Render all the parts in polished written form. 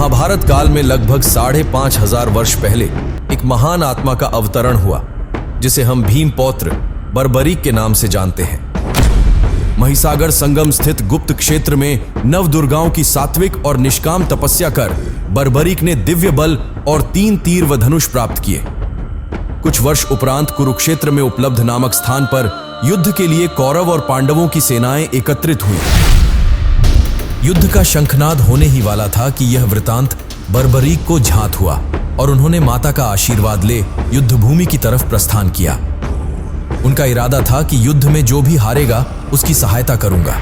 महाभारत काल में लगभग 5,500 वर्ष पहले एक महान आत्मा का अवतरण हुआ, जिसे हम भीम पौत्र बर्बरीक के नाम से जानते हैं। महिसागर संगम स्थित गुप्त क्षेत्र में नव दुर्गाओं की सात्विक और निष्काम तपस्या कर बर्बरीक ने दिव्य बल और 3 तीर व धनुष प्राप्त किए। कुछ वर्ष उपरांत कुरुक्षेत्र में उपलब्ध नामक स्थान पर युद्ध के लिए कौरव और पांडवों की सेनाएं एकत्रित हुई। युद्ध का शंखनाद होने ही वाला था कि यह वृतांत बर्बरीक को झांत हुआ और उन्होंने माता का आशीर्वाद ले युद्ध भूमि की तरफ प्रस्थान किया। उनका इरादा था कि युद्ध में जो भी हारेगा उसकी सहायता करूंगा।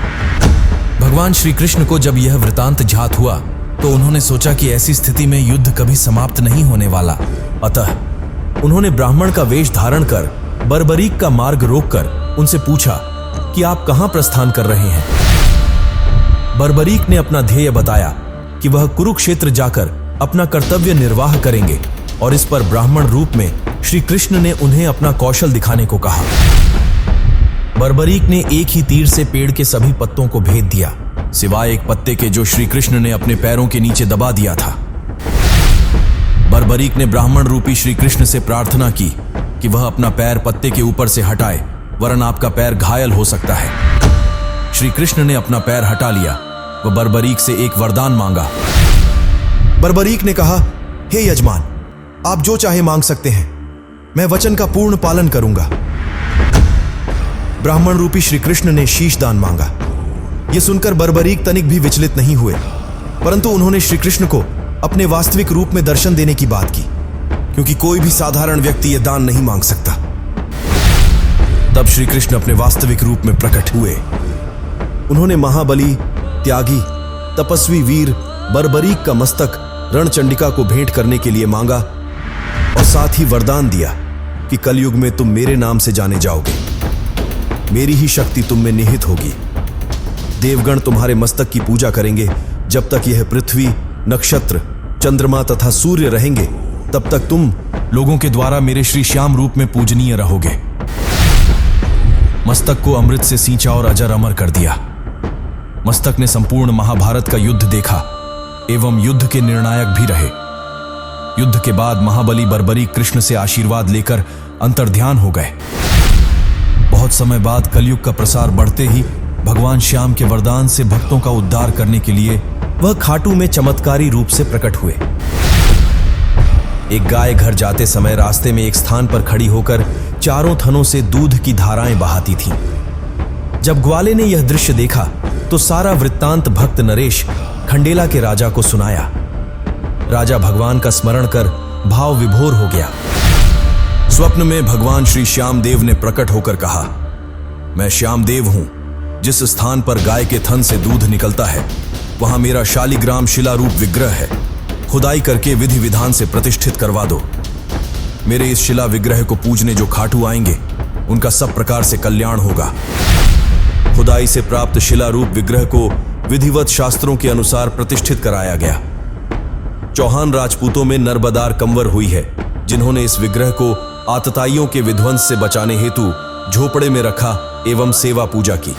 भगवान श्री कृष्ण को जब यह वृतांत झांत हुआ तो उन्होंने सोचा कि ऐसी स्थिति में युद्ध कभी समाप्त नहीं होने वाला। अतः उन्होंने ब्राह्मण का वेश धारण कर बर्बरीक का मार्ग रोककर उनसे पूछा कि आप कहां प्रस्थान कर रहे हैं। बर्बरीक ने अपना ध्येय बताया कि वह कुरुक्षेत्र जाकर अपना कर्तव्य निर्वाह करेंगे और इस पर ब्राह्मण रूप में श्री कृष्ण ने उन्हें अपना कौशल दिखाने को कहा। बर्बरीक ने एक ही तीर से पेड़ के सभी पत्तों को भेद दिया, सिवाय एक पत्ते के जो श्री कृष्ण ने अपने पैरों के नीचे दबा दिया था। बर्बरीक ने ब्राह्मण रूपी श्री कृष्ण से प्रार्थना की कि वह अपना पैर पत्ते के ऊपर से हटाए, वरन आपका पैर घायल हो सकता है। श्री कृष्ण ने अपना पैर हटा लिया व बर्बरीक से एक वरदान मांगा। बर्बरीक ने कहा, हे यजमान, आप जो चाहे मांग सकते हैं, मैं वचन का पूर्ण पालन करूंगा। ब्राह्मण रूपी श्री कृष्ण ने शीश दान मांगा। यह सुनकर बर्बरीक तनिक भी विचलित नहीं हुए, परंतु उन्होंने श्री कृष्ण को अपने वास्तविक रूप में दर्शन देने की बात की, क्योंकि कोई भी साधारण व्यक्ति यह दान नहीं मांग सकता। तब श्री कृष्ण अपने वास्तविक रूप में प्रकट हुए। उन्होंने महाबली, त्यागी, तपस्वी वीर बर्बरीक का मस्तक रणचंडिका को भेंट करने के लिए मांगा और साथ ही वरदान दिया कि कलयुग में तुम मेरे नाम से जाने जाओगे, मेरी ही शक्ति तुम में निहित होगी। देवगण तुम्हारे मस्तक की पूजा करेंगे। जब तक यह पृथ्वी, नक्षत्र, चंद्रमा तथा सूर्य रहेंगे, तब तक तुम लोगों के द्वारा मेरे श्री श्याम रूप में पूजनीय रहोगे। मस्तक को अमृत से सींचा और अजर अमर कर दिया। मस्तक ने संपूर्ण महाभारत का युद्ध देखा एवं युद्ध के निर्णायक भी रहे। युद्ध के बाद महाबली बर्बरीक कृष्ण से आशीर्वाद लेकर अंतर्ध्यान हो गए। बहुत समय बाद कलयुग का प्रसार बढ़ते ही भगवान श्याम के वरदान से भक्तों का उद्धार करने के लिए वह खाटू में चमत्कारी रूप से प्रकट हुए। एक गाय घर जाते समय रास्ते में एक स्थान पर खड़ी होकर चारों थनों से दूध की धाराएं बहाती थीं। जब ग्वाले ने यह दृश्य देखा तो सारा वृत्तांत भक्त नरेश खंडेला के राजा को सुनाया। राजा भगवान का स्मरण कर भाव विभोर हो गया। स्वप्न में भगवान श्री श्यामदेव ने प्रकट होकर कहा, मैं श्यामदेव हूं। जिस स्थान पर गाय के थन से दूध निकलता है वहां मेरा शालिग्राम शिला रूप विग्रह है। खुदाई करके विधि विधान से प्रतिष्ठित करवा दो। मेरे इस शिला विग्रह को पूजने जो खाटू आएंगे उनका सब प्रकार से कल्याण होगा। खुदाई से प्राप्त शिला रूप विग्रह को विधिवत शास्त्रों के अनुसार प्रतिष्ठित कराया गया। चौहान राजपूतों में नरबदार कंवर हुई है, जिन्होंने इस विग्रह को आतताइयों के विध्वंस से बचाने हेतु झोपड़े में रखा एवं सेवा पूजा की।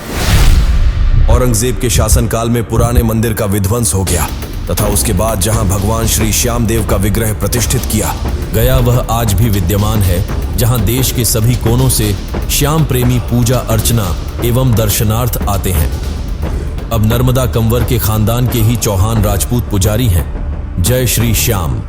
औरंगजेब के शासनकाल में पुराने मंदिर का विध्वंस हो गया तथा उसके बाद जहां भगवान श्री श्यामदेव का विग्रह प्रतिष्ठित किया गया वह आज भी विद्यमान है, जहां देश के सभी कोनों से श्याम प्रेमी पूजा अर्चना एवं दर्शनार्थ आते हैं। अब नर्मदा कंवर के खानदान के ही चौहान राजपूत पुजारी हैं। जय श्री श्याम।